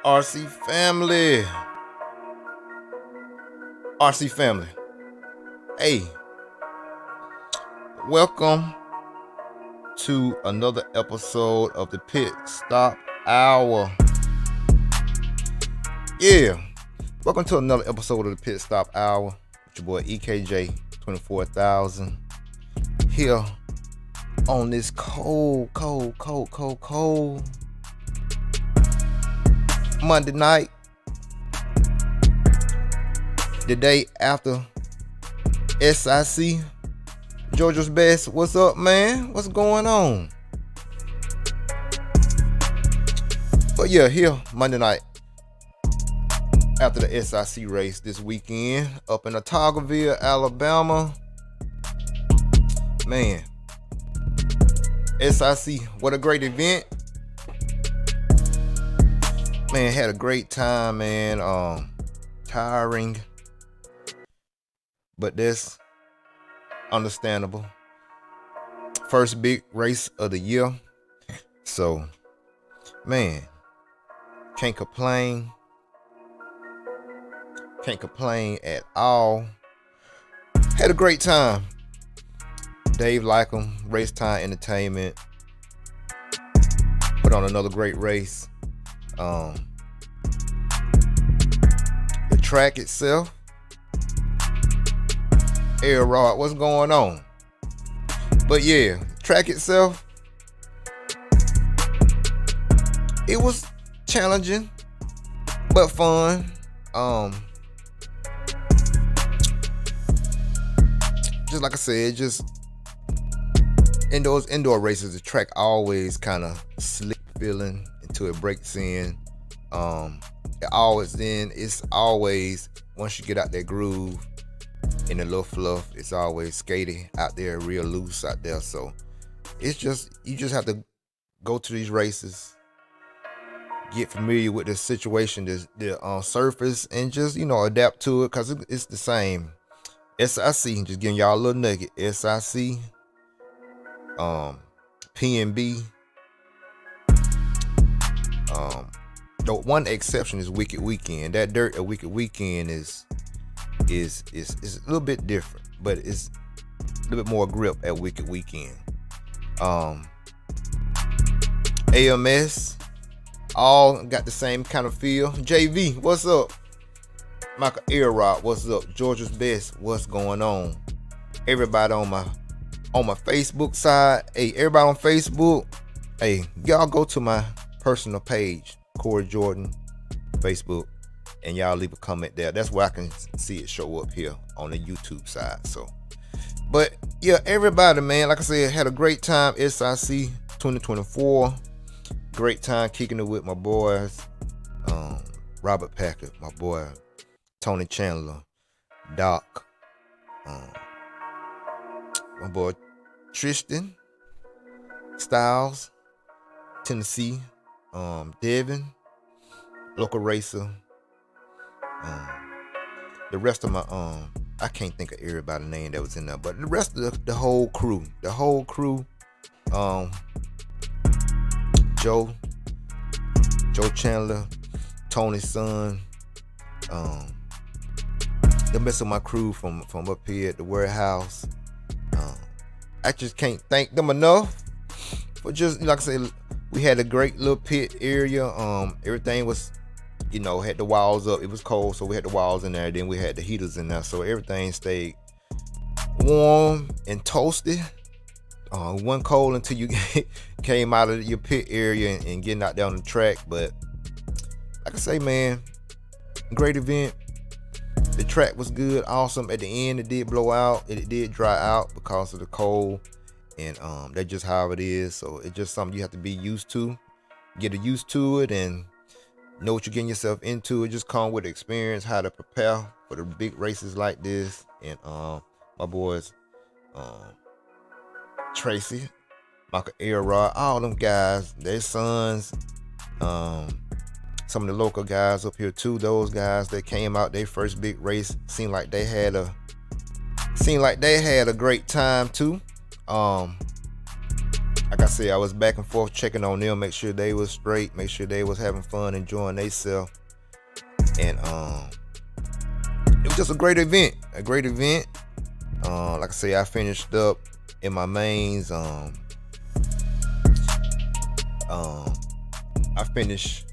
RC family. RC family. Hey, welcome to another episode of the Pit Stop Hour. Yeah, welcome to another episode of the Pit Stop Hour with your boy EKJ 24,000 here on this cold Monday night, the day after SIC, Georgia's Best. What's up, man? What's going on? But yeah, here Monday night after the SIC race this weekend up in Otagoville, Alabama. Man, SIC, what a great event. Man, had a great time, man. Tiring, but that's understandable. First big race of the year, so man, can't complain at all. Had a great time. Dave Lycum, Race Time Entertainment, put on another great race. The track itself, Air Rod, what's going on? But yeah, track itself, it was challenging but fun. Just like I said, just in those indoor races, the track always kind of slick feeling until it breaks in. It's always once you get out that groove in the little fluff, it's always skaty out there, real loose out there. So it's just, you just have to go to these races, get familiar with the situation, the surface, and just, adapt to it, because it's the same. SIC, just giving y'all a little nugget. SIC, PNB. The one exception is Wicked Weekend. That dirt at Wicked Weekend is a little bit different, but it's a little bit more grip at Wicked Weekend. AMS, all got the same kind of feel. JV, what's up? Michael Airrod, what's up? Georgia's Best, what's going on? Everybody on my Facebook side. Hey, everybody on Facebook. Hey, y'all go to my personal page, Corey Jordan, Facebook, and y'all leave a comment there. That's where I can see it show up here on the YouTube side. So, but yeah, everybody, man, like I said, had a great time. SIC 2024, great time kicking it with my boys, Robert Packard, my boy Tony Chandler, Doc, my boy Tristan Styles, Tennessee, Devin, local racer, the rest of my I can't think of everybody's name that was in there, but the rest of the whole crew, Joe Chandler, Tony's son, the rest of my crew from up here at the warehouse. I just can't thank them enough for just, like I said, we had a great little pit area. Everything was you know, had the walls up. It was cold, so we had the walls in there. Then we had the heaters in there, so everything stayed warm and toasty. It wasn't cold until you came out of your pit area and getting out there on the track. But like I say, man, great event. The track was good, awesome. At the end, it did blow out. It did dry out because of the cold, and that's just how it is. So it's just something you have to be used to, get used to it, and know what you're getting yourself into. It just come with experience, how to prepare for the big races like this. And my boys, Tracy, Michael Elrod, all them guys, their sons, some of the local guys up here too. Those guys that came out their first big race seemed like they had a great time too. Like I said, I was back and forth checking on them, make sure they was straight, make sure they was having fun, enjoying themselves. And it was just a great event. Like I say, I finished up in my mains. I finished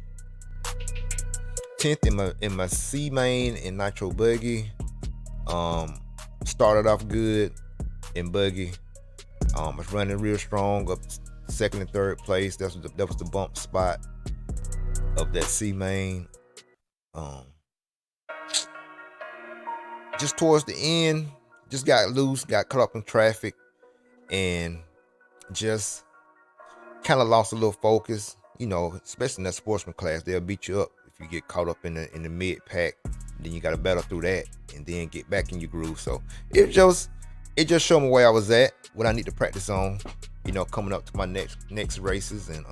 10th in my C main in Nitro Buggy. Started off good in Buggy. I was running real strong up second and third place. That was the bump spot of that C main. Just towards the end, just got loose, got caught up in traffic, and just kind of lost a little focus. You know, especially in that sportsman class, they'll beat you up if you get caught up in the mid pack. Then you got to battle through that and then get back in your groove. So it just showed me where I was at, what I need to practice on, you know, coming up to my next races. And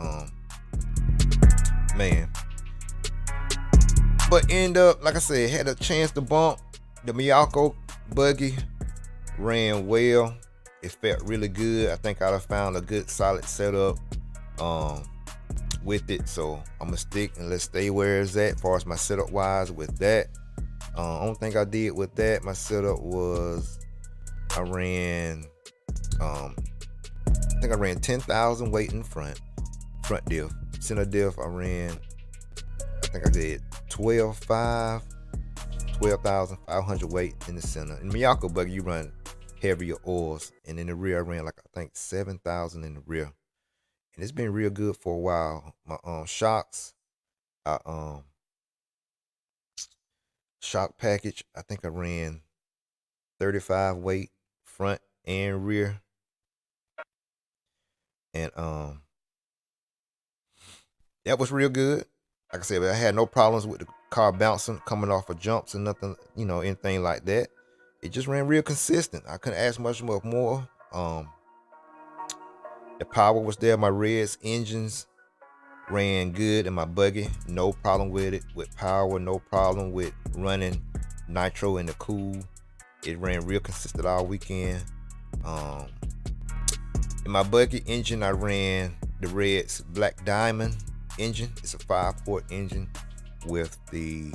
man, but end up, like I said, had a chance to bump. The Miyako Buggy ran well. It felt really good. I think I'd have found a good solid setup with it. So I'm gonna stick and let's stay where it's at as far as my setup wise with that. Only thing I did with that, my setup was I ran 10,000 weight in front diff. Center diff, I did 12,500 weight in the center. In Miyako Buggy, you run heavier oils, and in the rear I ran 7,000 in the rear, and it's been real good for a while. My shocks, shock package, I think I ran 35 weight front and rear, and that was real good. Like I said, I had no problems with the car bouncing coming off of jumps and nothing, you know, anything like that. It just ran real consistent. I couldn't ask much more. The power was there. My Reds engines ran good in my Buggy. No problem with it. With power, no problem with running nitro in the cool. It ran real consistent all weekend. In my Buggy engine, I ran the Reds Black Diamond engine. It's a 5-port engine with the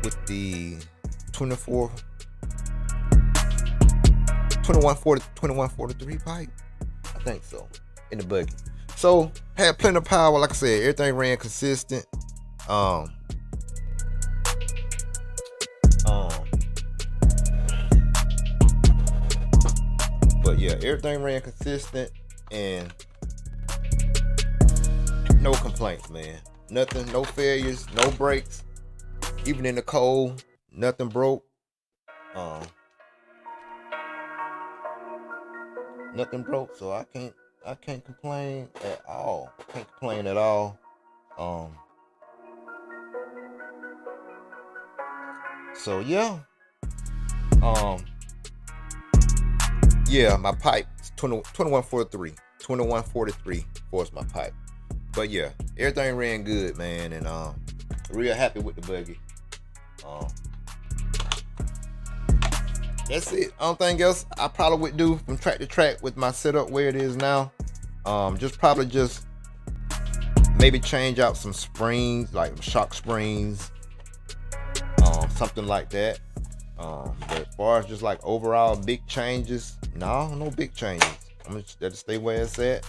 2143 pipe, I think so, in the Buggy. So had plenty of power. Like I said, everything ran consistent. But yeah, everything ran consistent and no complaints, man. Nothing, no failures, no breaks. Even in the cold, nothing broke. Nothing broke, so I can't complain at all. So yeah. Yeah, my pipe is 2143 was my pipe. But yeah, everything ran good, man, and real happy with the Buggy. That's it. Anything else I probably would do from track to track with my setup where it is now. Just maybe change out some springs, like shock springs, something like that. But as far as just like overall big changes, no big changes. I'm just stay where it's at.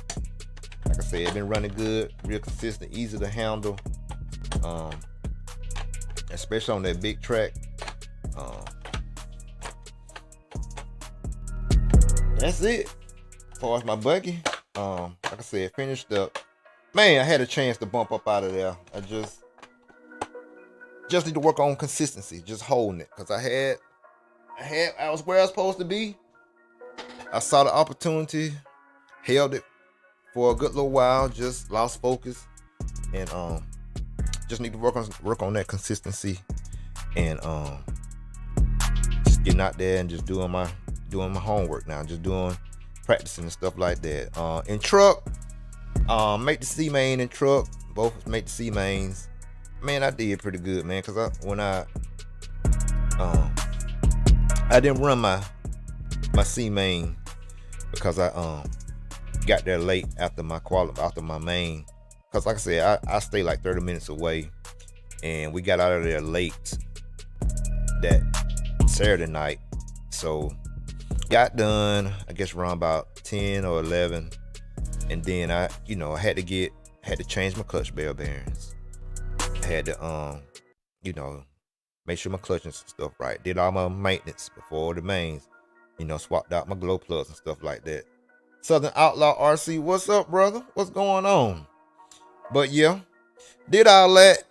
Like I said, it's been running good, real consistent, easy to handle. Especially on that big track. That's it. As far as my buggy, like I said, finished up. Man, I had a chance to bump up out of there. I just need to work on consistency, just holding it, cause I was where I was supposed to be. I saw the opportunity, held it for a good little while, just lost focus, and just need to work on that consistency, and just getting out there and just doing my homework now, just doing practicing and stuff like that. In truck, make the C main in truck, both make the C mains. Man, I did pretty good, man, because I didn't run my C main because I got there late after my main. Because like I said, I stay like 30 minutes away, and we got out of there late that Saturday night. So got done, I guess around about 10 or 11, and then I had to change my clutch bell bearings. I had to make sure my clutch and stuff right. Did all my maintenance before the mains. Swapped out my glow plugs and stuff like that. Southern Outlaw RC, what's up, brother? What's going on? But yeah, did all that.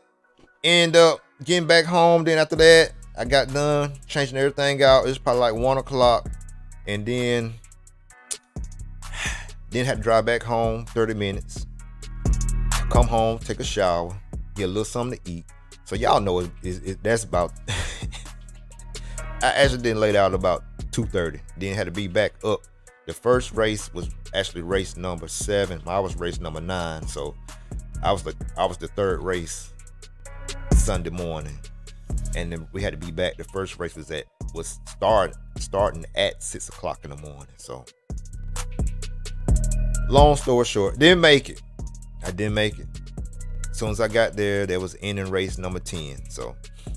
End up getting back home. Then after that, I got done changing everything out. It was probably like 1 o'clock. And then had to drive back home 30 minutes. Come home, take a shower, get a little something to eat. So y'all know that's about I actually didn't lay out about 2:30. Then had to be back up. The first race was actually race number 7. I was race number 9. So I was the third race Sunday morning. And then we had to be back. The first race was starting at 6 o'clock in the morning. So long story short, didn't make it. I didn't make it. As soon as I got there was ending race number 10. So,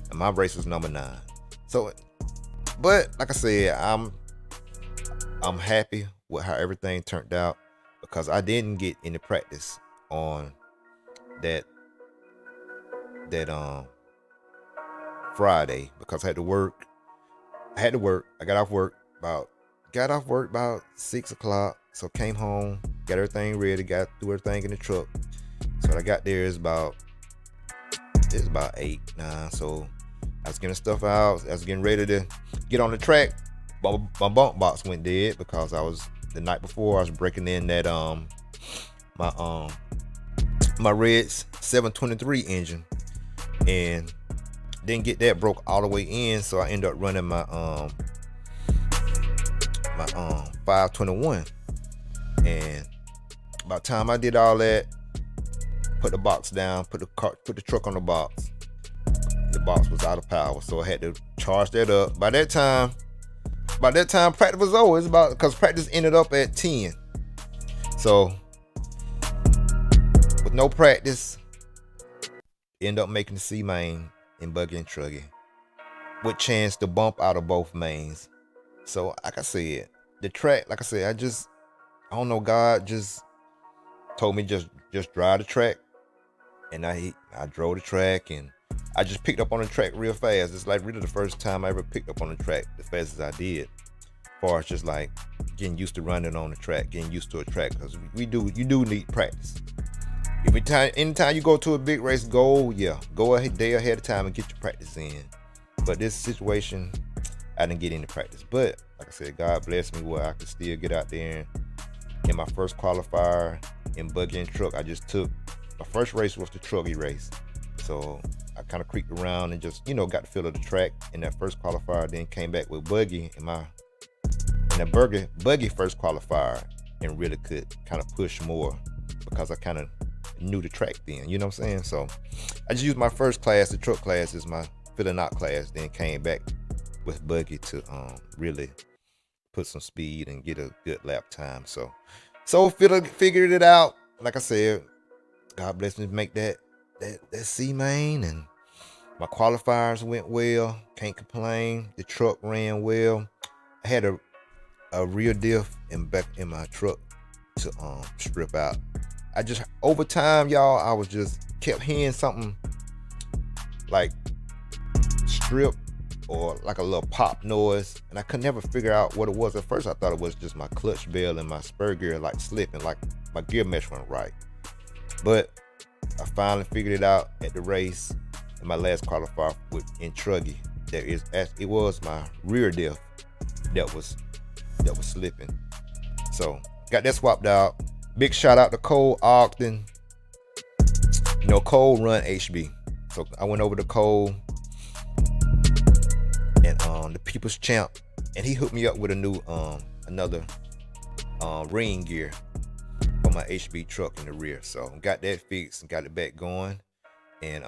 and my race was number 9. So, but like I said, I'm happy with how everything turned out, because I didn't get any practice on that Friday because I had to work. I got off work about 6 o'clock. So came home, got everything ready, got threw everything in the truck. So when I got there, it's about 8, 9. So I was getting stuff out. I was getting ready to get on the track. My bump box went dead because the night before I was breaking in that my Red's 723 engine, and didn't get that broke all the way in. So I ended up running my 521. And by the time I did all that, put the box down, put the truck on the box was out of power, so I had to charge that up. By that time practice was over. It's about, because practice ended up at 10. So with no practice, end up making the C main in buggy and truggy, with chance to bump out of both mains. So like I said, the track, like I said, I don't know, God just told me just drive the track, and I drove the track, and I just picked up on the track real fast. It's like really the first time I ever picked up on the track as fast as I did. As far as just like getting used to running on the track, getting used to a track, because you do need practice. Anytime you go to a big race, go a day ahead of time and get your practice in. But this situation, I didn't get any practice. But like I said, God blessed me where I could still get out there. In my first qualifier in buggy and truck, my first race was the truggy race. So I kind of creaked around and just, got the feel of the track in that first qualifier, then came back with buggy in that buggy first qualifier, and really could kind of push more because I kind of knew the track then, you know what I'm saying? So I just used my first class, the truck class, as my filling out class, then came back with buggy to really put some speed and get a good lap time. So figured it out. Like I said, God bless me to make that C main, and my qualifiers went well. Can't complain. The truck ran well. I had a rear diff in my truck to strip out. I just over time, y'all, I was just kept hearing something like strip or like a little pop noise, and I could never figure out what it was. At first I thought it was just my clutch bell and my spur gear like slipping, like my gear mesh went right. But I finally figured it out at the race in my last qualifier in Truggy. It was my rear diff that was slipping. So got that swapped out. Big shout out to Cole Ogden. You know, Cole run HB. So I went over to Cole and the People's Champ, and he hooked me up with a new another ring gear for my HB truck in the rear. So got that fixed and got it back going. And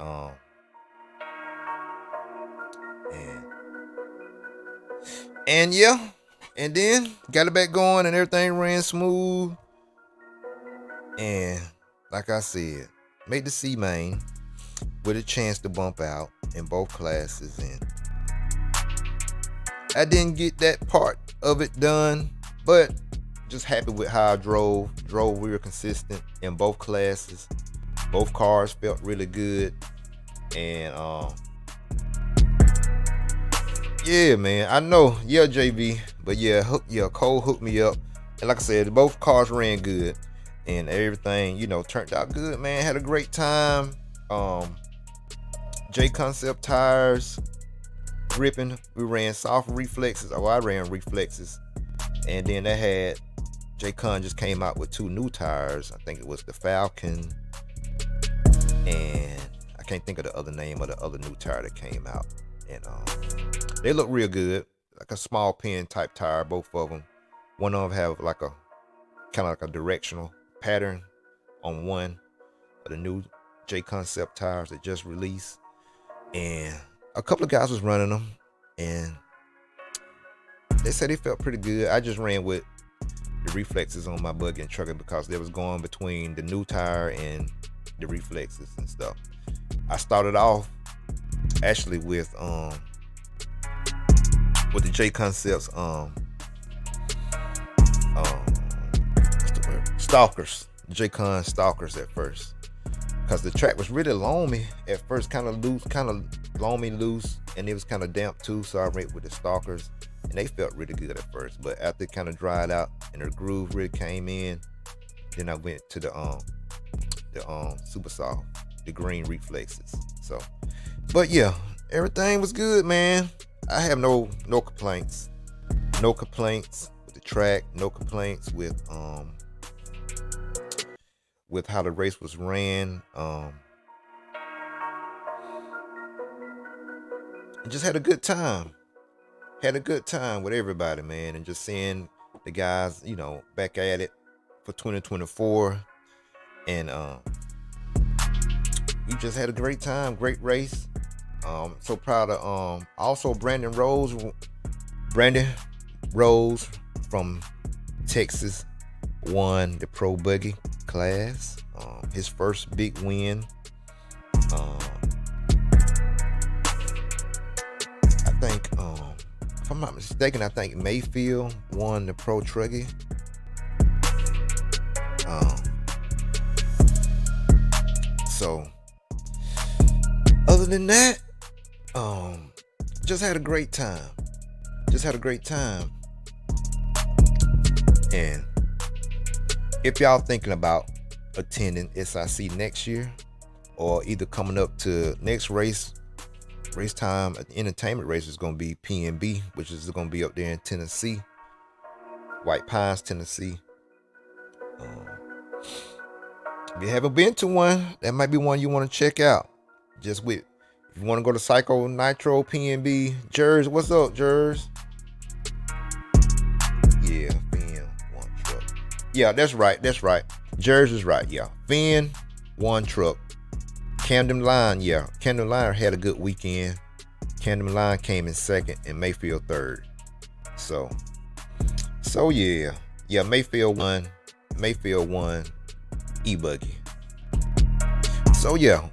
yeah, and then got it back going and everything ran smooth. And like I said, made the C main with a chance to bump out in both classes, and I didn't get that part of it done, but just happy with how I drove real consistent in both classes. Both cars felt really good, and yeah, man, I know, yeah, JV, but yeah, Cole hooked me up, and like I said, both cars ran good, and everything, you know, turned out good, man. Had a great time. J Concept tires, gripping. We ran soft reflexes. Oh, I ran reflexes, and then they had J Con just came out with 2 new tires. I think it was the Falcon, and I can't think of the other name of the other new tire that came out. And they look real good, like a small pin type tire, both of them. One of them have like a kind of like a directional pattern on one of the new J Concept tires that just released, and a couple of guys was running them, and they said they felt pretty good. I just ran with the reflexes on my buggy and trucker because they was going between the new tire and the reflexes and stuff. I started off actually with the J Concepts what's the word? Stalkers. J-Con Stalkers at first, because the track was really loamy at first, kind of loamy loose, and it was kind of damp too, so I went with the Stalkers, and they felt really good at first, but after it kind of dried out and the groove really came in, then I went to the Super Soft, the green reflexes. So, but yeah, everything was good, man. I have no complaints. No complaints with the track, no complaints with how the race was ran. I just had a good time. Had a good time with everybody, man, and just seeing the guys, you know, back at it for 2024. And we just had a great time, great race. So proud of also Brandon Rose from Texas won the Pro Buggy class. His first big win. I think if I'm not mistaken, I think Mayfield won the Pro Truggy. So other than that, just had a great time. And if y'all thinking about attending SIC next year, or either coming up to next race time, entertainment race is going to be PNB, which is going to be up there in Tennessee, White Pines, Tennessee. If you haven't been to one, that might be one you want to check out. If you want to go to Psycho Nitro PNB, Jers, what's up, Jers? Yeah, Finn, one truck. Yeah, that's right. Jers is right, yeah. Finn, one truck. Camden Line, yeah. Camden Line had a good weekend. Camden Line came in second and Mayfield third. So yeah. Yeah, Mayfield won E-Buggy. So yeah,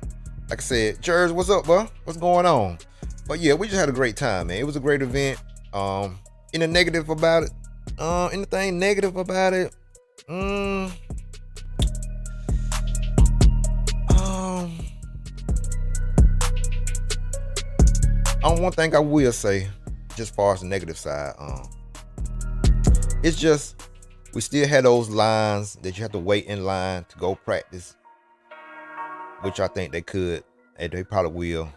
like I said, Jers, what's up, bro? What's going on? But yeah, we just had a great time, man. It was a great event. Anything negative about it? one thing I will say, just far as the negative side, it's just we still had those lines that you have to wait in line to go practice, which I think they could, and they probably will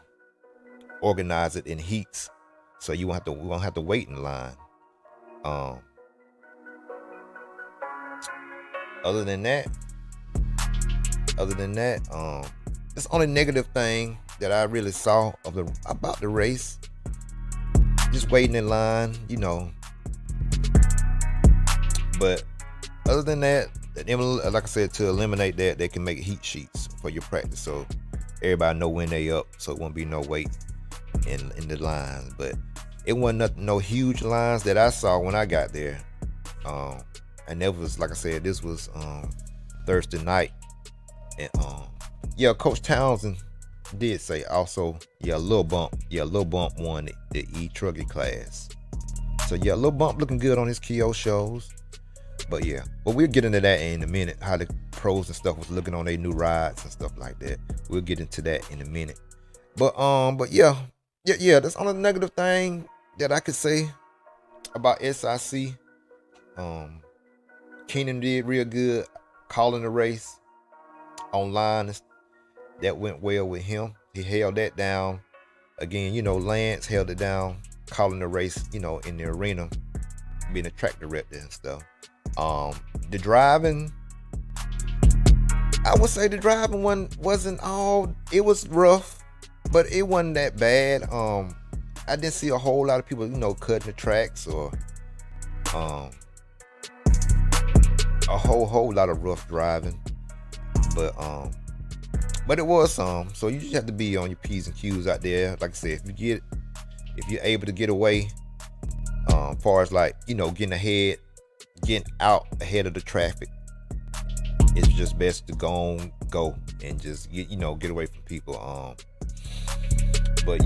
organize it in heats, so we won't have to wait in line. Other than that, that's the only negative thing that I really saw about the race. Just waiting in line, But other than that, like I said, to eliminate that, they can make heat sheets for your practice, so everybody know when they up, so it won't be no wait in the lines. But it wasn't no huge lines that I saw when I got there. And that was, like I said, this was Thursday night, and Coach Townsend did say also, Lil Bump won the E-Truggy class. So Lil Bump looking good on his KO shows. But we'll get into that in a minute, how the pros and stuff was looking on their new rides and stuff like that. We'll get into that in a minute. But that's on a negative thing that I could say about SIC. Keenan did real good calling the race online. That went well with him. He held that down. Again, Lance held it down, calling the race, in the arena, being a track director and stuff. The driving, I would say the driving one wasn't all, it was rough, but it wasn't that bad. I didn't see a whole lot of people, cutting the tracks or a whole lot of rough driving, but it was some. So you just have to be on your P's and Q's out there. Like I said, if you're able to get away, far as getting out ahead of the traffic, it's just best to go and just get away from people. But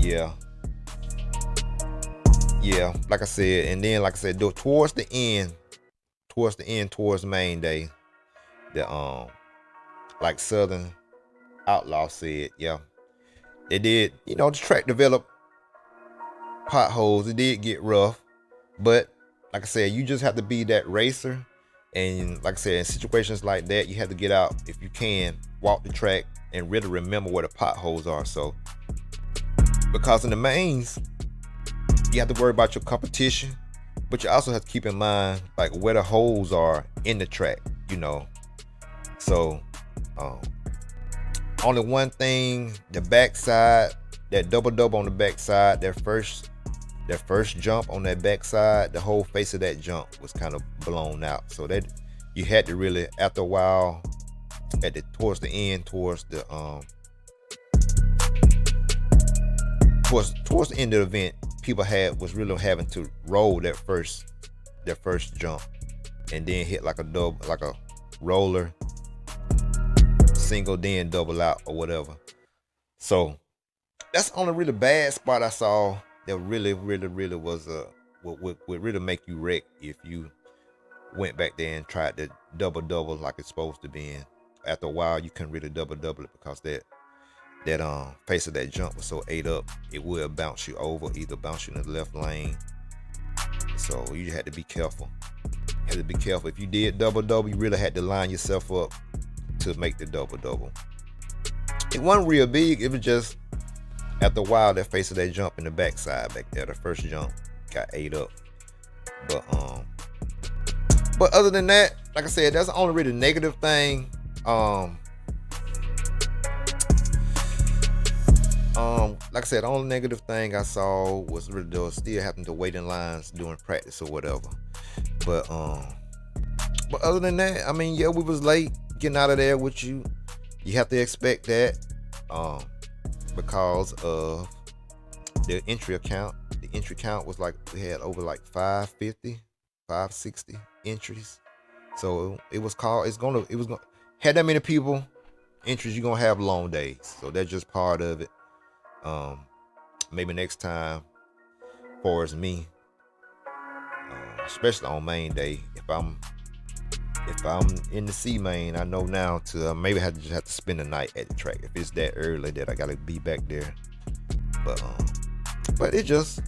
like I said, and then like I said, towards the end, towards main day, the like Southern Outlaw said, they did, the track developed potholes. It did get rough, but like I said, you just have to be that racer. And like I said, in situations like that, you have to get out, if you can, walk the track and really remember where the potholes are. So, because in the mains, you have to worry about your competition, but you also have to keep in mind like where the holes are in the track, So, only one thing, the backside, that double on the backside, their first jump on that backside, the whole face of that jump was kind of blown out. So that you had to really, after a while, towards the end, towards the end of the event, people was really having to roll their first jump and then hit like a roller, single, then double out or whatever. So that's the only really bad spot I saw that really was would really make you wreck if you went back there and tried to double like it's supposed to be. And after a while, you couldn't really double it because that face of that jump was so ate up, it will bounce you over, either bounce you in the left lane. So you had to be careful. If you did double, you really had to line yourself up to make the double. It wasn't real big. It was just, after a while, that face of that jump in the backside back there, the first jump got ate up. But other than that, like I said, that's the only really negative thing. Like I said, the only negative thing I saw was really still having to wait in lines during practice or whatever. But other than that, I mean, we was late getting out of there with you. You have to expect that, because of the entry count. The entry count was like, we had over like 550, 560 entries. So it was had that many people entries, you're gonna have long days. So that's just part of it. Maybe next time, far as me, especially on main day, if I'm in the C main, I know now to maybe just have to spend the night at the track if it's that early that I gotta be back there. But But it's just,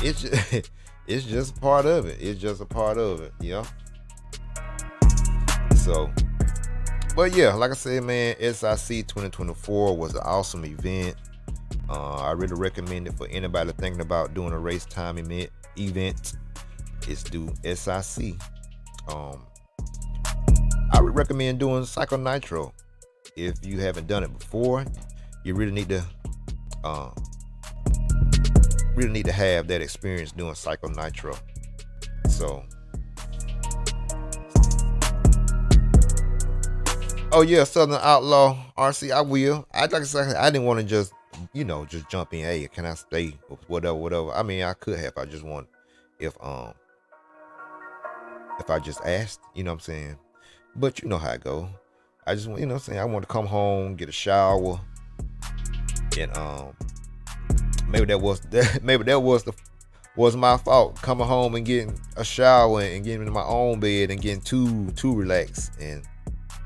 it's just part of it. It's just a part of it, you know. So, but yeah, like I said, man, SIC 2024 was an awesome event. I really recommend it for anybody thinking about doing a race time event. Is do SIC. I would recommend doing Cycle Nitro. If you haven't done it before, you really need to have that experience doing Cycle Nitro. So, oh yeah, Southern Outlaw RC, I will. I like I said, I didn't want to just jump in. Hey, can I stay? Whatever. I mean, I could have. I just want if I just asked, you know what I'm saying. But you know how it go. I just want, I want to come home, get a shower, and maybe that was my fault, coming home and getting a shower and getting into my own bed and getting too relaxed and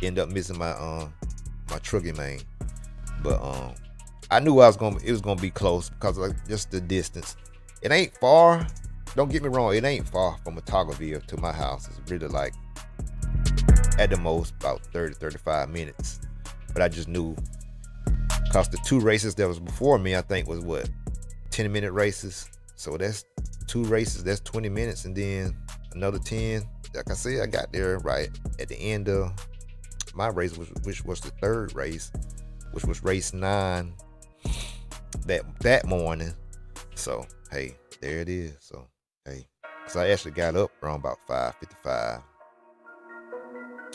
end up missing my my trucking main. But I knew it was gonna be close because of just the distance. It ain't far. Don't get me wrong, it ain't far from Otagoville to my house. It's really like at the most about 30-35 minutes. But I just knew because the two races that was before me, I think was 10-minute races. So that's 2 races, that's 20 minutes, and then another 10. Like I said, I got there right at the end of my race, which was the third race, which was race 9 that morning. So hey, there it is. So hey, because I actually got up around about 5:55.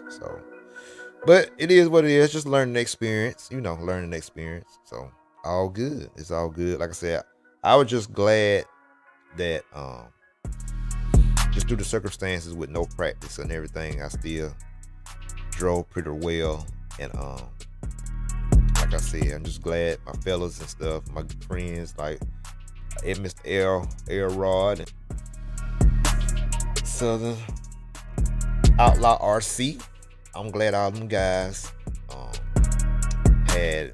So, but it is what it is. Just learning the experience, learning the experience. So all good. It's all good. Like I said, I was just glad that just due to circumstances with no practice and everything, I still drove pretty well. And like I said, I'm just glad my fellas and stuff, my friends like Mr. Air Rod and Southern Outlaw RC. I'm glad all them guys had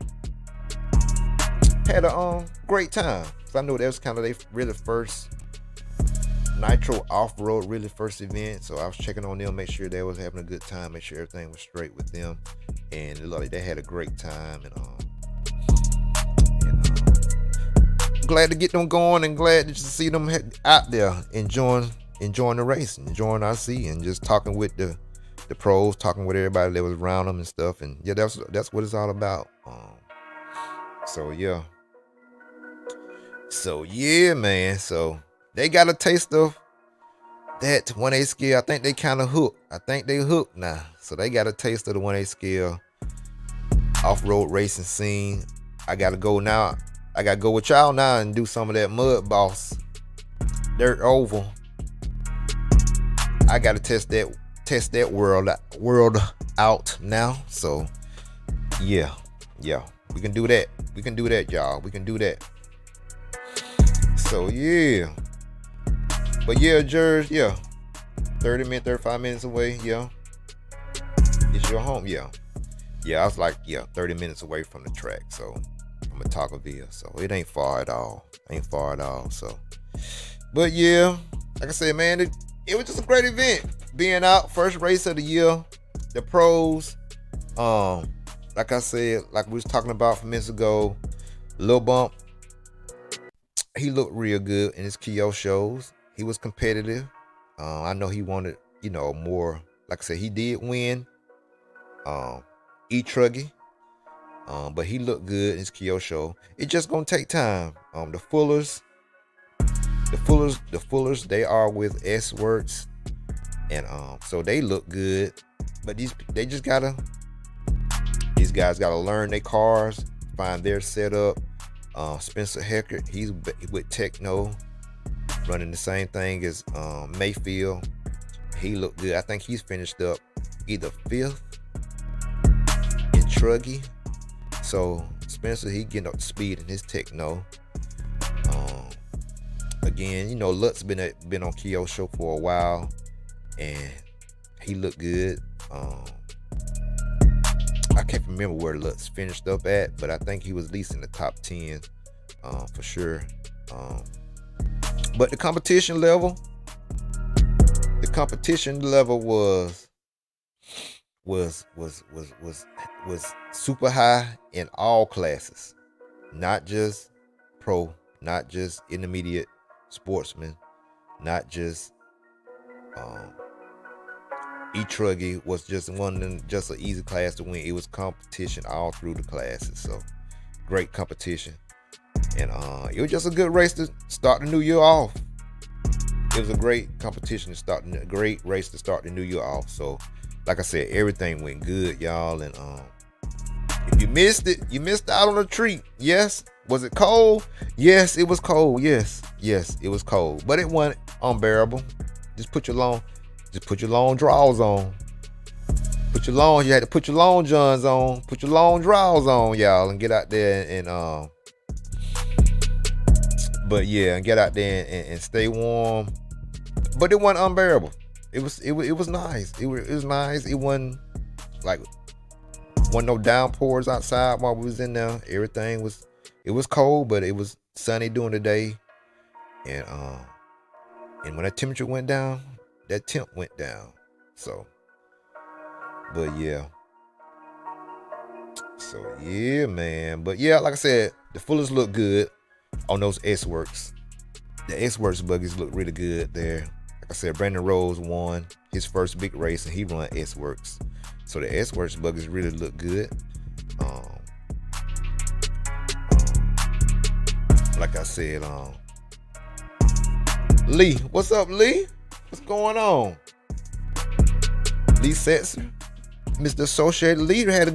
a great time. So I know that was kind of their really first Nitro off-road, really first event. So I was checking on them, make sure they was having a good time, make sure everything was straight with them, and it looked like they had a great time. And glad to get them going, and glad to see them out there enjoying the race, enjoying RC, and just talking with the pros, talking with everybody that was around them and stuff. And yeah, that's what it's all about. So yeah, man. So they got a taste of that 1/8 scale. I think they kind of hooked. I think they hooked now. So they got a taste of the 1/8 scale off-road racing scene. I gotta go now. I gotta go with y'all now and do some of that Mud Boss dirt oval. I gotta test that world out now. So yeah, we can do that. Y'all. We can do that. So yeah, but yeah, George, 35 minutes away. Yeah, it's your home. Yeah, I was like 30 minutes away from the track. So from Otagoville, so it ain't far at all. So, but yeah, like I said, man, it was just a great event. Being out, first race of the year, the pros. Like I said, like we was talking about a few minutes ago, Lil Bump, he looked real good in his Kyo shows. He was competitive. I know he wanted, more. Like I said, he did win E-Truggy. But he looked good in his Kyo show. It's just gonna take time. The Fullers, they are with S-Works, and so they look good. But these guys gotta learn their cars, find their setup. Spencer Hecker, he's with Techno, running the same thing as Mayfield. He looked good. I think he's finished up either 5th in Truggy. So Spencer, he getting up to speed in his Techno. Again, Lutz been on Kyo show for a while, and he looked good. I can't remember where Lutz finished up at, but I think he was at least in the top 10 for sure. Um, but the competition level was super high in all classes, not just pro, not just intermediate sportsman, not just E-Truggy was just just an easy class to win. It was competition all through the classes, so great competition, and it was just a good race to start the new year off. It was a great competition to start, a great race to start the new year off. So, like I said, everything went good, y'all. And if you missed it, you missed out on a treat. Yes. Was it cold? Yes, it was cold. Yes, it was cold, but it wasn't unbearable. Just put your long drawers on. You had to put your long johns on. Put your long drawers on, y'all, and get out there and But yeah, and get out there and stay warm. But it wasn't unbearable. It was nice. It was nice. It wasn't no downpours outside while we was in there. Everything was. It was cold, but it was sunny during the day. And when that temperature went down, that temp went down. So, but yeah. So yeah, man. But yeah, like I said, the Fullers look good on those S-Works. The S-Works buggies look really good there. Like I said, Brandon Rose won his first big race and he run S-Works. So the S-Works buggies really look good. Like I said, Lee, what's up, Lee? What's going on? Lee Setzer, Mr. Associated. Lee had a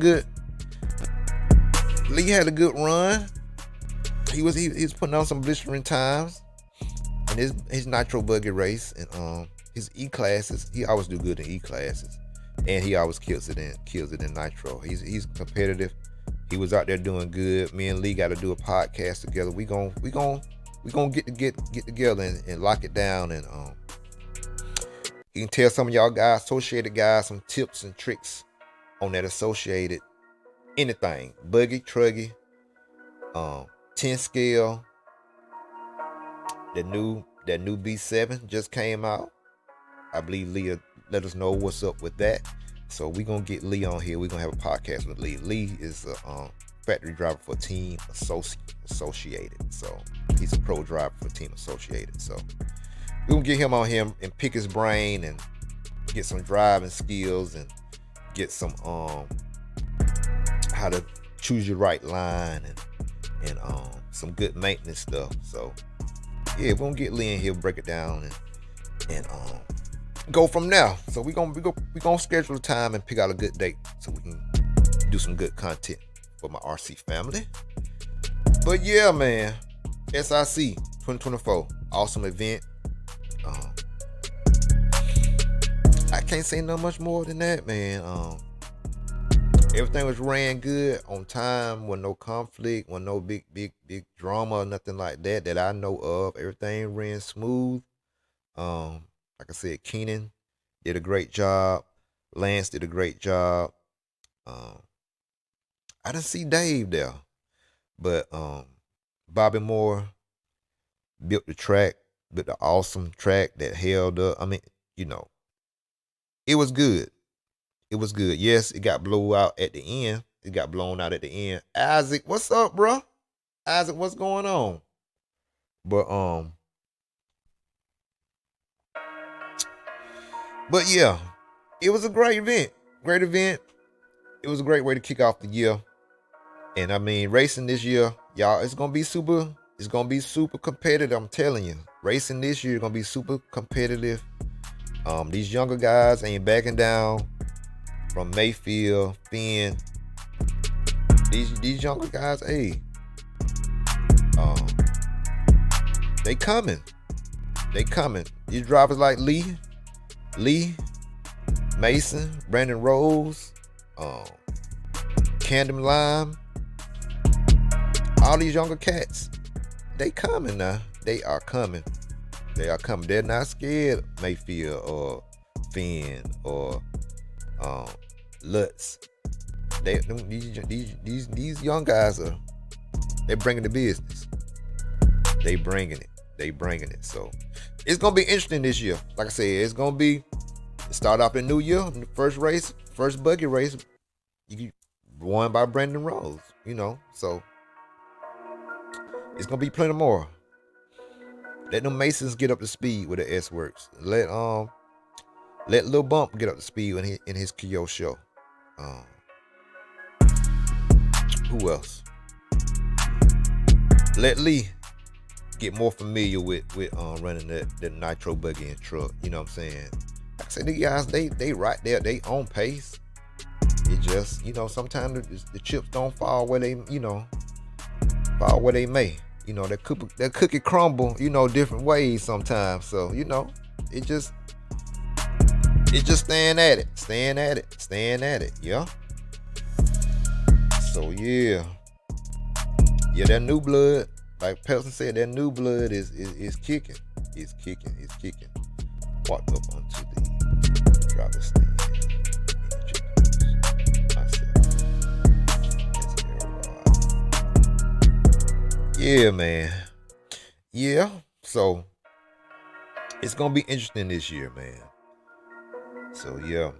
good run. He was putting on some blistering times in his nitro buggy race, and his E classes. He always do good in E classes, and he always kills it in nitro. He's competitive. He was out there doing good. Me and Lee got to do a podcast together. We gon' get together and lock it down, and you can tell some of y'all guys, associated guys, some tips and tricks on that associated anything, buggy, truggy, 10 scale. That new B7 just came out. I believe Lee let us know what's up with that. So we're going to get Lee on here. We're going to have a podcast with Lee. Lee is a factory driver for Team Associated. So he's a pro driver for Team Associated. So we're going to get him on here and pick his brain and get some driving skills and get some how to choose your right line and some good maintenance stuff. So yeah, we're going to get Lee in here, break it down and go from there. So we're gonna schedule a time and pick out a good date so we can do some good content for my RC family. But yeah, man, SIC 2024, awesome event. I can't say no much more than that, man. Everything was ran good on time, with no conflict, with no big drama or nothing like that I know of. Everything ran smooth. Like I said, Keenan did a great job. Lance did a great job. I didn't see Dave there, but Bobby Moore built the awesome track that held up. I mean, it was good. It was good. Yes, it got blown out at the end. Isaac, what's up, bro? Isaac, what's going on? But yeah, it was a great event. It was a great way to kick off the year. And I mean, racing this year, y'all, it's gonna be super competitive. I'm telling you. Racing this year is gonna be super competitive. These younger guys ain't backing down from Mayfield, Finn. These younger guys, hey. They coming. These drivers like Lee, Mason, Brandon Rose, Camden Lime, all these younger cats, they coming now. They are coming. They're not scared of Mayfield or Finn or Lutz. These young guys they're bringing the business. They bringing it. So it's gonna be interesting this year. Like I said, it's gonna be start off the new year. The first buggy race, you won by Brandon Rose. So it's gonna be plenty more. Let them Masons get up to speed with the S Works. Let Lil Bump get up to speed in his Kyo show. Who else? Let Lee get more familiar with running the nitro buggy and truck. You know what I'm saying? Like I said, the guys they right there, they on pace. It just sometimes the chips don't fall where they may. That cookie crumble different ways sometimes. So it just staying at it. Yeah. So yeah, that new blood. Like Pelton said, that new blood is kicking. It's kicking. Walked up onto the driver's stand. Yeah, man. Yeah. So it's gonna be interesting this year, man. So yeah,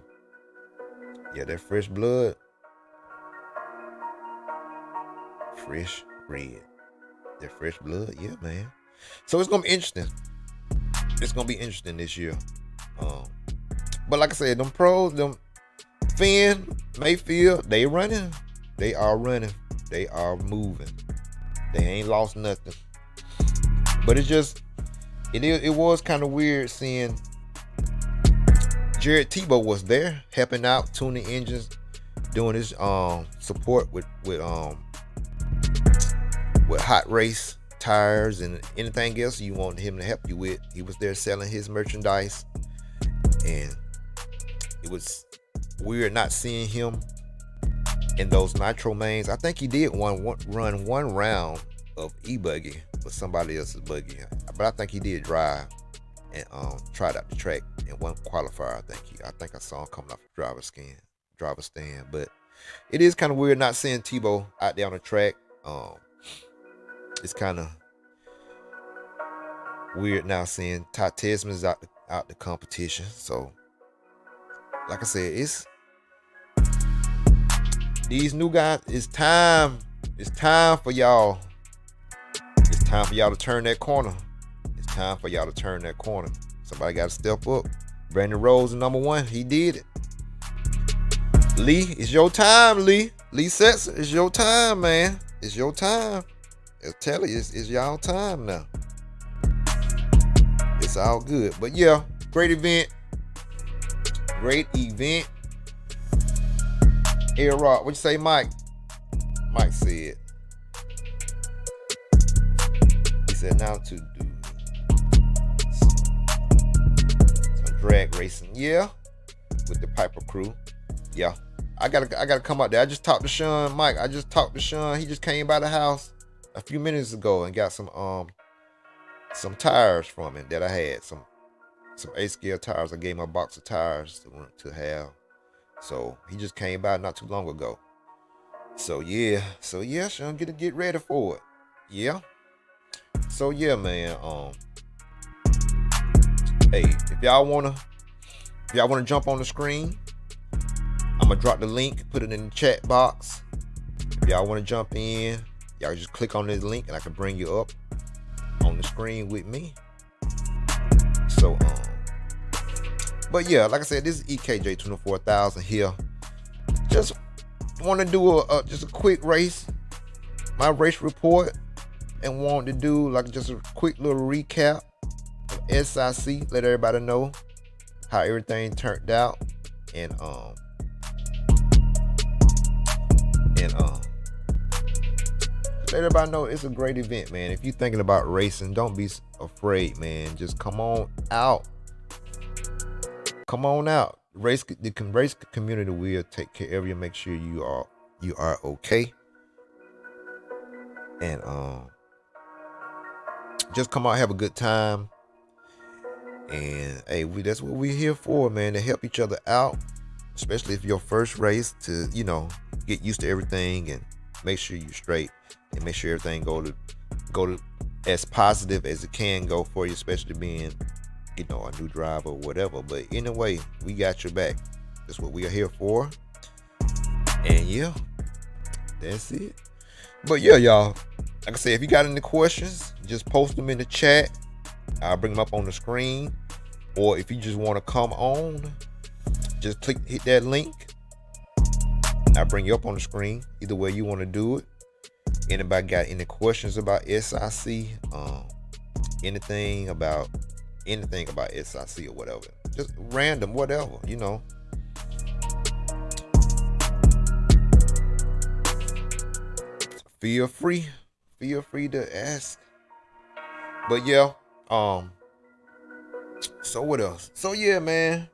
that fresh blood, fresh red. That fresh blood, yeah, man. So it's gonna be interesting. It's gonna be interesting this year. But like I said, them pros, them Finn, Mayfield, they running. They are running. They are moving. They ain't lost nothing. But it was kind of weird seeing Jared Tebow was there helping out, tuning engines, doing his support with hot race tires and anything else you want him to help you with. He was there selling his merchandise, and it was weird not seeing him in those nitro mains. I think he did run one round of e-buggy for somebody else's buggy, but I think he did drive and tried out the track in one qualifier. I think I saw him coming off the driver stand. But it is kind of weird not seeing Tebow out there on the track. It's kind of weird now seeing Ty Tesman's out the competition. So, like I said, it's these new guys. It's time for y'all. It's time for y'all to turn that corner. Somebody got to step up. Brandon Rose, number one. He did it. Lee, it's your time, Lee. Lee Setzer, it's your time, man. It's your time. I'll tell you, it's y'all time now. It's all good. But yeah, great event. Air Rock, what you say, Mike? Mike said. He said now to do some drag racing. Yeah. With the Piper crew. Yeah. I gotta come out there. I just talked to Sean, Mike. He just came by the house a few minutes ago and got some tires from him that I had. Some A-scale tires. I gave him a box of tires to have. So he just came by not too long ago. So yeah, Sean, get ready for it. Yeah. So yeah, man. Hey, if y'all wanna jump on the screen, I'm gonna drop the link, put it in the chat box. If y'all wanna jump in, y'all just click on this link and I can bring you up on the screen with me. So but yeah, like I said, this is EKJ 24000 here. Just want to do just a quick race, my race report, and want to do like just a quick little recap of SIC. Let everybody know how everything turned out, and let everybody know it's a great event, man. If you're thinking about racing, don't be afraid, man. Just come on out. Come on out. The race community will take care of you. Make sure you are okay. And just come out, have a good time. And hey, that's what we're here for, man. To help each other out, especially if your first race, to get used to everything and make sure you're straight and make sure everything go to as positive as it can go for you, especially being, you know, a new driver or whatever. But anyway, we got your back. That's what we are here for. And yeah, that's it. But yeah, y'all, like I said, if you got any questions, just post them in the chat. I'll bring them up on the screen. Or if you just want to come on, just hit that link. I'll bring you up on the screen. Either way you want to do it. Anybody got any questions about SIC? Anything about SIC or whatever. Just random, whatever, you know. Feel free to ask. But yeah, so what else? So yeah, man,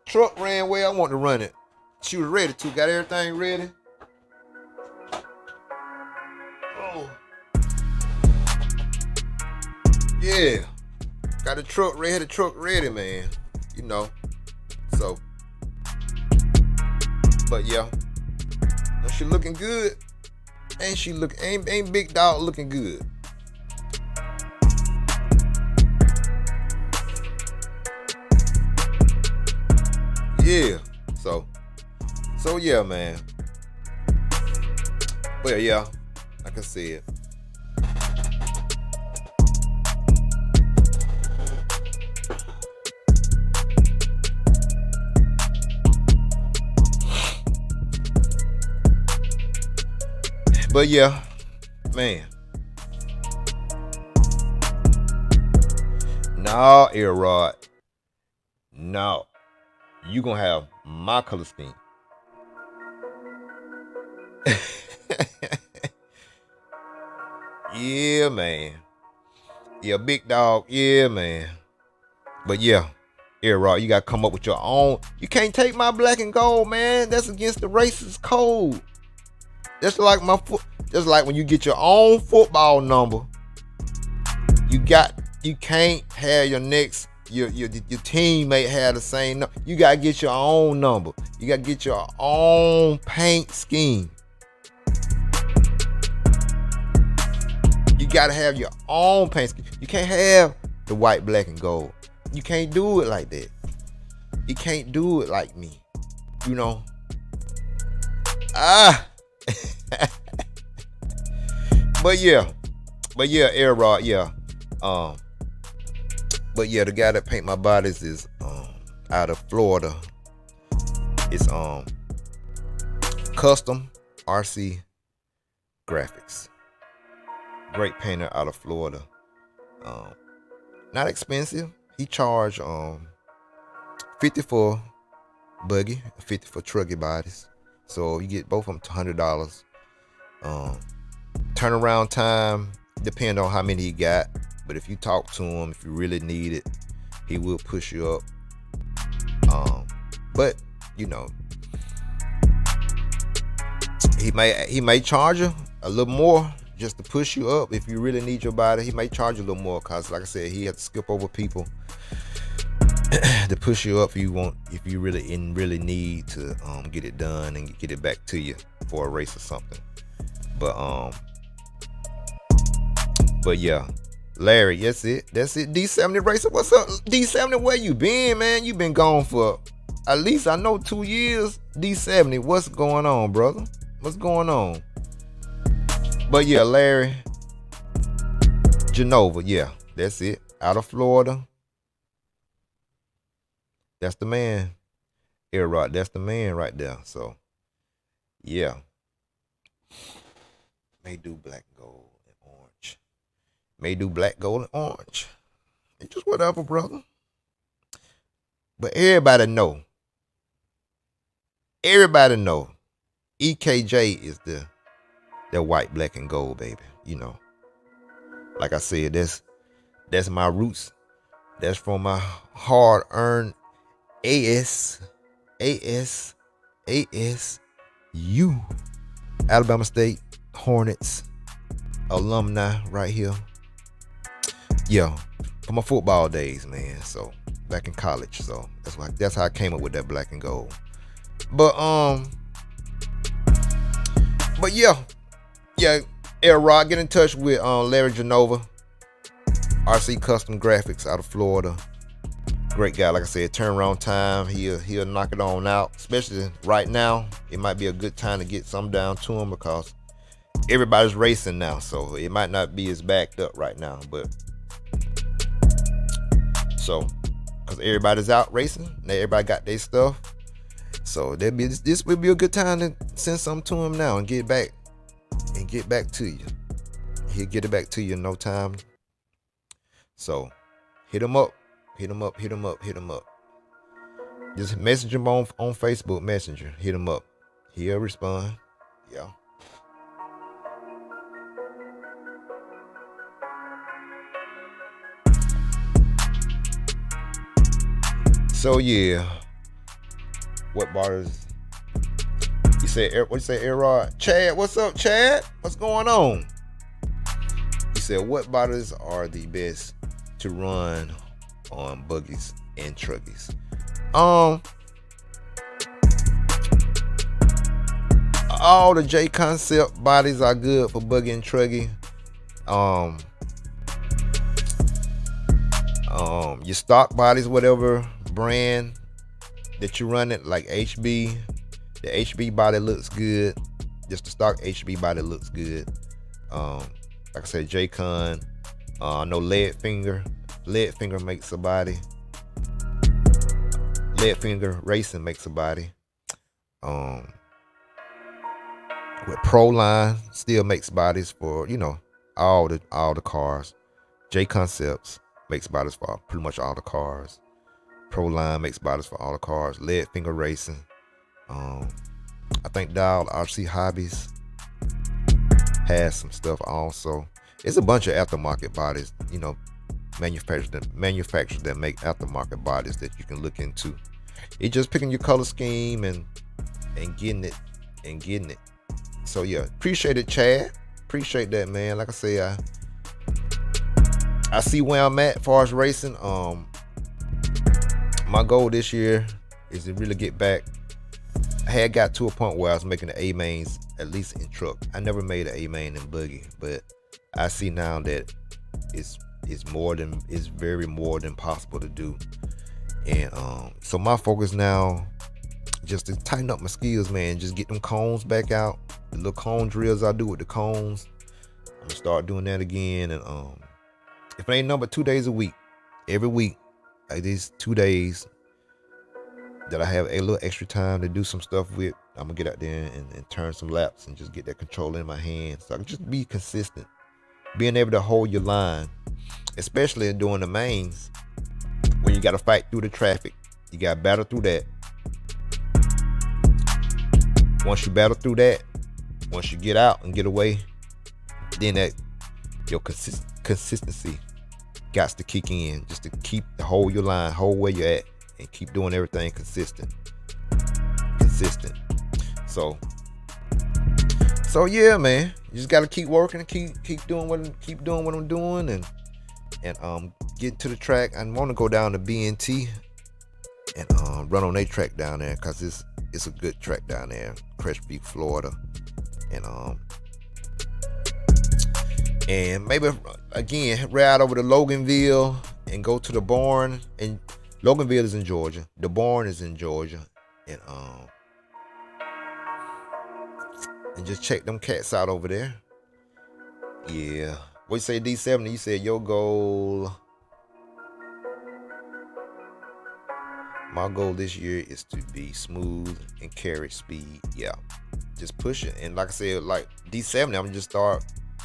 truck ran well. I want to run it. She was ready to. Got everything ready. Oh, yeah. Got the truck ready. The truck ready, man. You know. So, but yeah, she looking good. Ain't she look? Ain't Big Dog looking good? Yeah. So yeah, man. Well, yeah, like I said. But yeah, man. No, Air Rod. No. You gonna have my color scheme. Yeah, man. Yeah, Big Dog. Yeah, man. But yeah, Air Rod, you gotta come up with your own. You can't take my black and gold, man. That's against the racist code. Just like just like when you get your own football number, you can't have your next your teammate have the same number. You gotta get your own number. You gotta get your own paint scheme. You gotta have your own paint scheme. You can't have the white, black, and gold. You can't do it like that. You can't do it like me. You know. But yeah, Air Rod, yeah. But yeah, the guy that paint my bodies is out of Florida. It's Custom RC Graphics. Great painter out of Florida. Not expensive. He charged $50 for buggy, $50 for truggy bodies. So you get both of them $100. Turnaround time depend on how many he got, but if you talk to him, if you really need it, he will push you up. But you know, he may charge you a little more just to push you up. If you really need your body, he may charge you a little more, cause like I said, he had to skip over people to push you up if you really need to get it done and get it back to you for a race or something. But yeah, Larry, that's it. D70 Racer, what's up? D70, where you been, man? You been gone for at least, I know, 2 years. D70, what's going on, brother? What's going on? But yeah, Larry Genova, yeah, that's it. Out of Florida. That's the man. Air Rod, that's the man right there. So yeah. May do black, gold, and orange. May do black, gold, and orange. It's just whatever, brother. But everybody know. EKJ is the white, black, and gold, baby. You know. Like I said, that's my roots. That's from my hard-earned ASU, Alabama State Hornets alumni right here. Yeah, from my football days, man. So back in college. So that's how I came up with that black and gold. But yeah, Air Rod, get in touch with Larry Genova. RC Custom Graphics out of Florida. Great guy. Like I said, turnaround time, he'll knock it on out. Especially right now, it might be a good time to get some down to him because everybody's racing now, so it might not be as backed up right now. But so, because everybody's out racing, now everybody got their stuff. So this will be a good time to send something to him now and get back to you. He'll get it back to you in no time. So hit him up. Just message him on Facebook Messenger. Hit him up. He'll respond. Yeah. So yeah. What bars? You said what you say, Air-Rod? Chad, what's up, Chad? What's going on? He said, what bodies are the best to run on buggies and truckies? All the J Concept bodies are good for buggy and trucky. Your stock bodies, whatever brand that you run it, like HB, the HB body looks good. Just the stock HB body looks good. Like I said, J-Con. I know Lead Finger makes a body. Lead Finger Racing makes a body. With Proline still makes bodies for, all the cars. J Concepts makes bodies for pretty much all the cars. Proline makes bodies for all the cars. Lead Finger Racing. I think Dial RC Hobbies has some stuff also. It's a bunch of aftermarket bodies, manufacturers that make aftermarket bodies that you can look into. It's just picking your color scheme and getting it. So yeah, appreciate it, Chad. Appreciate that, man. Like I say, I see where I'm at as far as racing. My goal this year is to really get back. I had got to a point where I was making the A mains at least in truck. I never made an A main in buggy, but I see now that it's very more than possible to do. And so my focus now just to tighten up my skills, man. Just get them cones back out. The little cone drills I do with the cones, I'm gonna start doing that again. And if it ain't number 2 days a week, every week, like these 2 days that I have a little extra time to do some stuff with, I'm gonna get out there and turn some laps and just get that controller in my hand, so I can just be consistent. Being able to hold your line, especially doing the mains, when you gotta fight through the traffic, you gotta battle through that. Once you battle through that, once you get out and get away, then that your consistency got to kick in, just to hold your line, hold where you're at, and keep doing everything consistent. So yeah, man, you just gotta keep working and keep doing what I'm doing, and get to the track. I want to go down to BNT and run on a track down there, cause it's a good track down there, Crest Peak, Florida, and maybe again ride over to Loganville and go to the barn. And Loganville is in Georgia, the barn is in Georgia, and just check them cats out over there. Yeah, what you say, D70? You said your goal. My goal this year is to be smooth and carry speed. Yeah, just push it. And like I said, like D70, I'm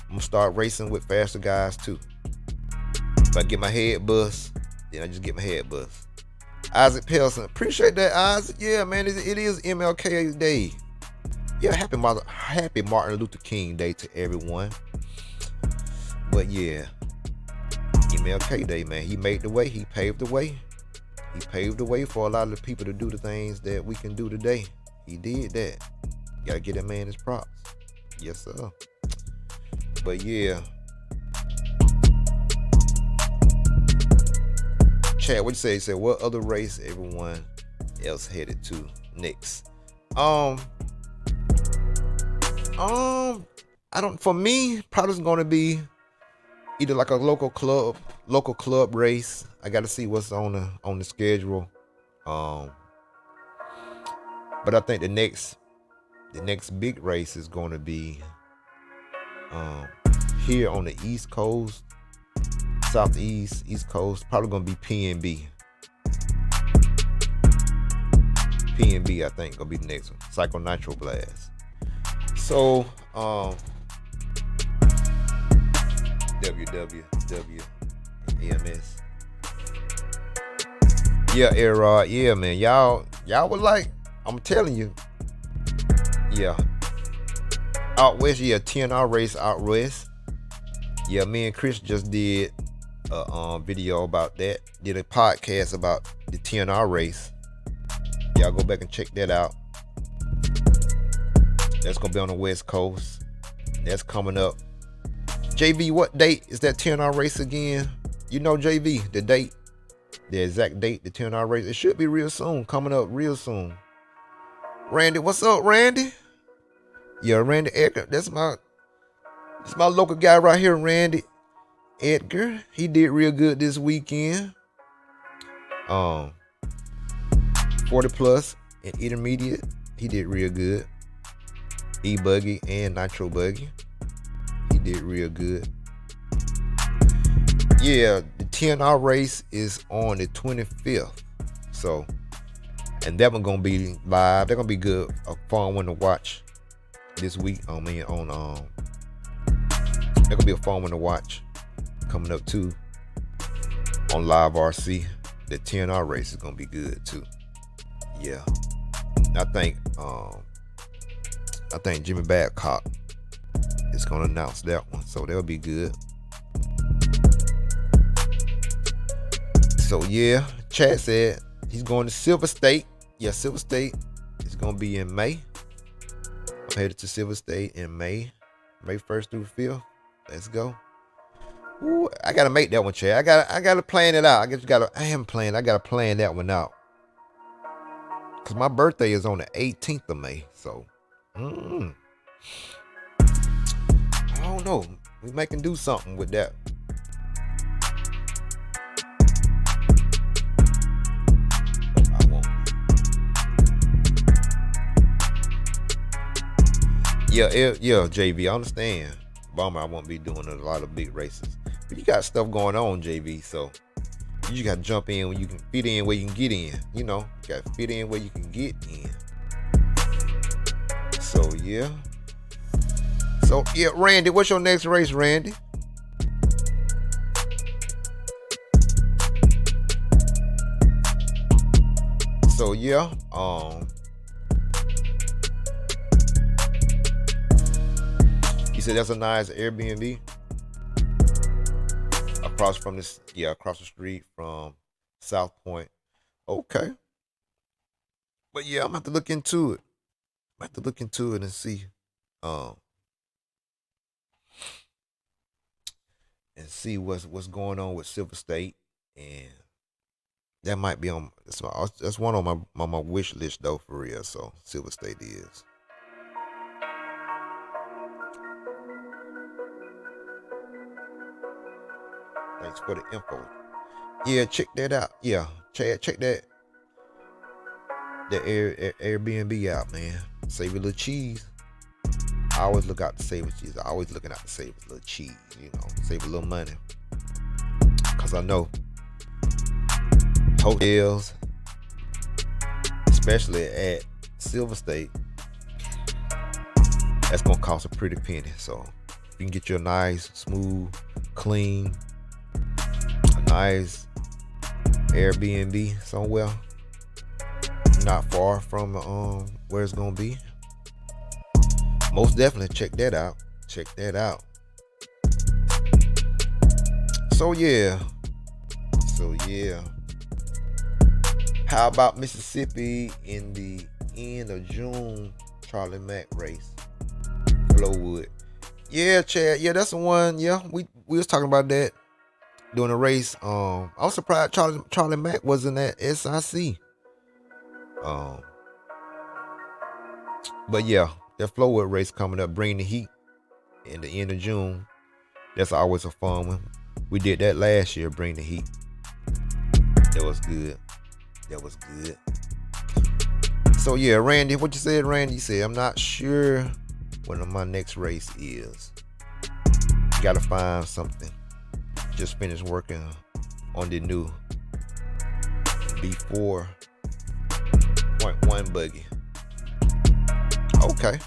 gonna start racing with faster guys too. If I get my head bust, then I just get my head bust. Isaac Pelson, appreciate that, Isaac. Yeah, man, it is MLK Day. Yeah, happy Martin Luther King Day to everyone. But yeah, MLK Day, man. He made the way. He paved the way. He paved the way for a lot of the people to do the things that we can do today. He did that. Gotta get that man his props. Yes, sir. But yeah. Chad, what you say? You said, what other race everyone else headed to next? For me, probably gonna be either like a local club race. I got to see what's on the schedule. Um, but I think the next big race is going to be um, here on the East Coast, Southeast, East Coast. Probably going to be PNB. PNB, I think, gonna be the next one. Psycho Nitro Blast. So, WWW EMS. Yeah, Air yeah, man. Y'all were like, I'm telling you. Yeah. Out west, yeah, TNR race out west. Yeah, me and Chris just did a video about that. Did a podcast about the TNR race. Y'all go back and check that out. That's gonna be on the West Coast. That's coming up. JV, what date is that TNR race again? You know, JV, the date, the exact date, the TNR race. It should be real soon, coming up real soon. Randy, what's up, Randy? Yeah, Randy Edgar. That's my local guy right here, Randy Edgar. He did real good this weekend. 40 plus and intermediate, he did real good. E-Buggy and Nitro Buggy, he did real good. Yeah, the TNR race is on the 25th. So, and that one gonna be live. They're gonna be good, a fun one to watch this week. They're gonna be a fun one to watch coming up too on Live RC. The TNR race is gonna be good too. Yeah, I think Jimmy Babcock is gonna announce that one, so that'll be good. So yeah, Chad said he's going to Silver State. Yeah, Silver State is gonna be in May. I'm headed to Silver State in May 1st through 5th. Let's go. Ooh, I gotta make that one, Chad. I gotta plan it out. I haven't planned. I gotta plan that one out. Cause my birthday is on the 18th of May, so I don't know. We may can do something with that. I won't. Yeah, JV. I understand. Bummer, I won't be doing a lot of big races, but you got stuff going on, JV. So you got to jump in when you can fit in where you can get in. You know, you got to fit in where you can get in. So yeah. So yeah, Randy, what's your next race, Randy? So yeah, you said that's a nice Airbnb across the street from South Point. Okay. But yeah, I'm gonna have to look into it. And see. And see what's going on with Silver State. And that might be on that's one on my wish list though, for real. So Silver State is. Thanks for the info. Yeah, check that out. Yeah, check that Airbnb out, man. Save a little cheese. I always look out to save a cheese. I always looking out to save a little cheese, you know, save a little money. Cause I know hotels, especially at Silver State, that's gonna cost a pretty penny. So if you can get you a nice, smooth, clean, a nice Airbnb somewhere not far from where it's gonna be, most definitely check that out. So yeah. How about Mississippi in the end of June? Charlie Mack race, Flowwood. Yeah, Chad. Yeah, that's the one. Yeah, we was talking about that during the race. I was surprised Charlie Mack wasn't at SIC. But yeah, that Flowwood race coming up, bring the heat in the end of June. That's always a fun one. We did that last year, Bring the Heat. That was good. That was good. So yeah, Randy, what you said, Randy? You said, I'm not sure when my next race is. Gotta find something. Just finished working on the new B4.1 buggy. Okay.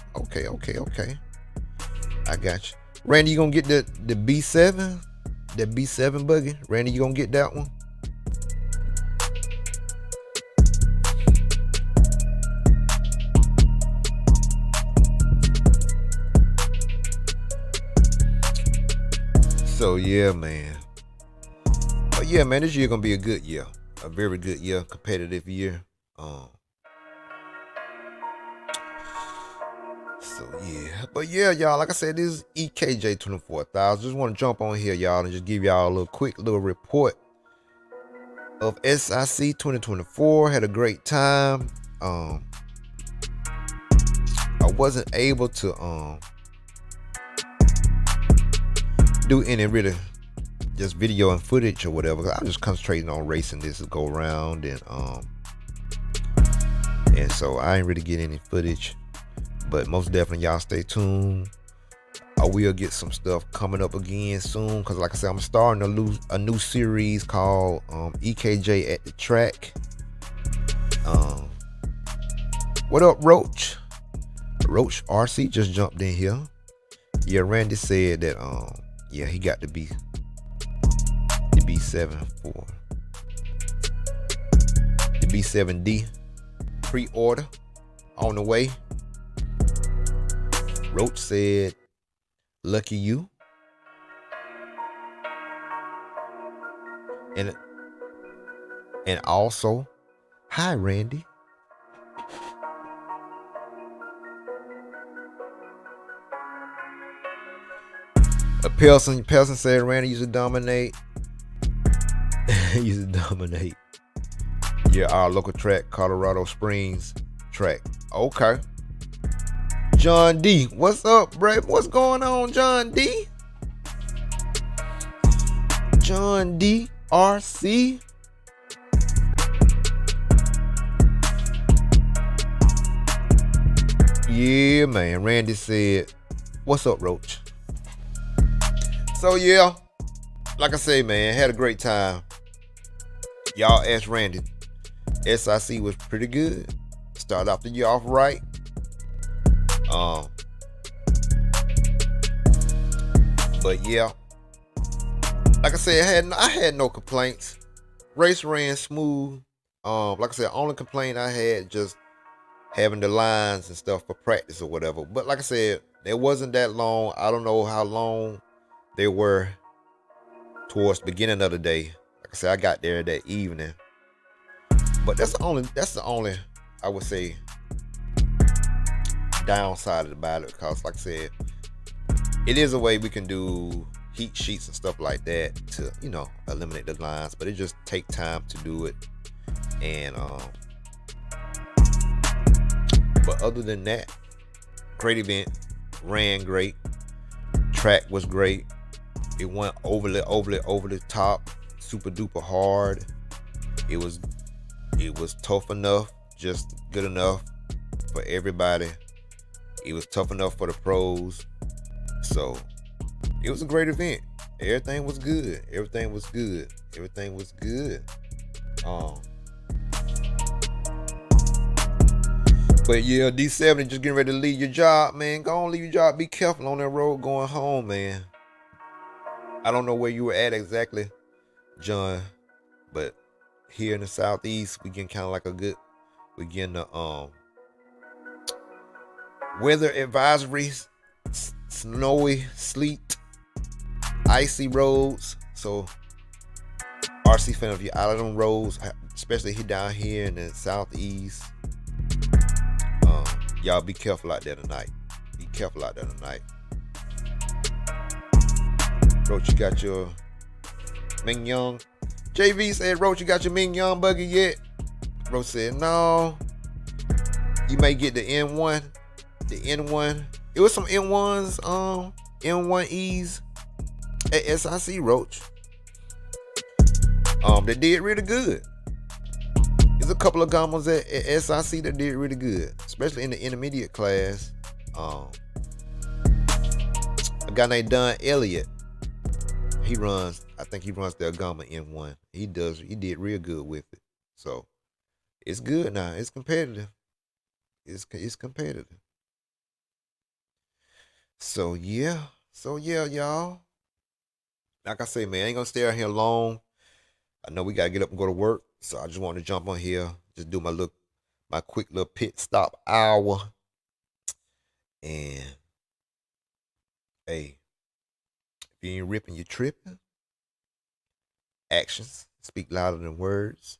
I got you. Randy, you gonna get the B7? That B7 buggy? Randy, you gonna get that one? So yeah, man. But yeah, man, this year gonna be a good year. A very good year, competitive year. So yeah, but yeah, y'all, like I said, this is EKJ 24,000. Just want to jump on here, y'all, and just give y'all a little quick little report of SIC 2024. Had a great time. I wasn't able to do any really just video and footage or whatever. I was just concentrating on racing this go around, and so I ain't really get any footage. But most definitely, y'all stay tuned. I will get some stuff coming up again soon, because like I said, I'm starting a new series called EKJ at the Track. What up, Roach? Roach RC just jumped in here. Yeah, Randy said that yeah, he got the B7 for the B7D pre-order on the way. Roach said, lucky you. And also, hi, Randy. Pelson said, Randy used to dominate. Used to dominate. Yeah, our local track, Colorado Springs track. Okay. John D, what's up, bro? What's going on, John D? John D RC. Yeah, man. Randy said, what's up, Roach? So yeah, like I say, man, had a great time. Y'all asked Randy. SIC was pretty good. Started off the year off right. But yeah, like I said, I had no complaints. Race ran smooth. Like I said, only complaint I had just having the lines and stuff for practice or whatever. But like I said, it wasn't that long. I don't know how long they were towards the beginning of the day. Like I said, I got there that evening. But that's the only I would say downside about it, because like I said, it is a way we can do heat sheets and stuff like that to, you know, eliminate the lines, but it just take time to do it. And but other than that, great event, ran great, track was great. It went over the top, super duper hard. It was tough enough, just good enough for everybody. It was tough enough for the pros. So it was a great event. Everything was good. But yeah, D70 just getting ready to leave your job, man. Go on, leave your job. Be careful on that road going home, man. I don't know where you were at exactly, John, but here in the southeast, we getting kind of like we getting the weather advisories, snowy, sleet, icy roads. So RC fan, if you're out of them roads, especially down here in the southeast, y'all be careful out there tonight. Roach, you got your Ming Young. JV said, Roach, you got your Ming Young buggy yet? Roach said, no. You may get the N1. The N1. It was some N1s, N1Es. at SIC, Roach. They did really good. There's a couple of gammas at SIC that did really good, especially in the intermediate class. A guy named Don Elliott, I think he runs their gamma N1. He did real good with it. So it's good now. It's competitive. It's competitive. So yeah, y'all. Like I say, man, I ain't gonna stay out here long. I know we gotta get up and go to work, so I just want to jump on here, just do my quick little pit stop hour. And hey, if you ain't ripping, you tripping. Actions speak louder than words.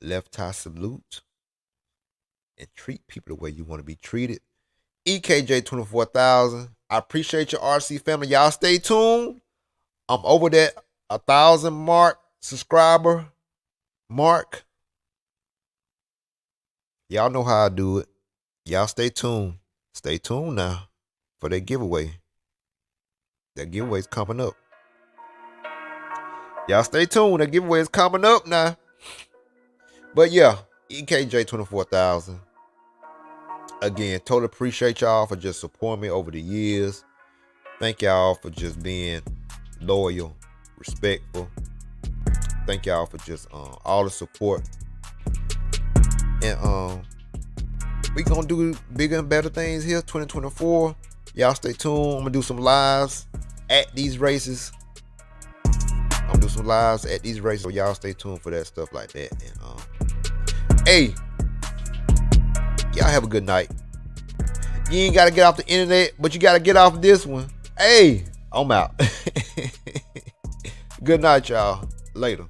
Left eye salute, and treat people the way you want to be treated. EKJ 24,000. I appreciate your RC family. Y'all stay tuned. I'm over that 1,000 subscriber mark. Y'all know how I do it. Y'all stay tuned. Stay tuned now for that giveaway. That giveaway's coming up. Y'all stay tuned. That giveaway is coming up now. But yeah, EKJ 24,000. Again, totally appreciate y'all for just supporting me over the years. Thank y'all for just being loyal, respectful. Thank y'all for just all the support. And we gonna do bigger and better things here 2024. Y'all stay tuned. I'm gonna do some lives at these races. So y'all stay tuned for that stuff like that. And hey, y'all have a good night. You ain't gotta get off the internet, but you gotta get off this one. Hey, I'm out. Good night, y'all. Later.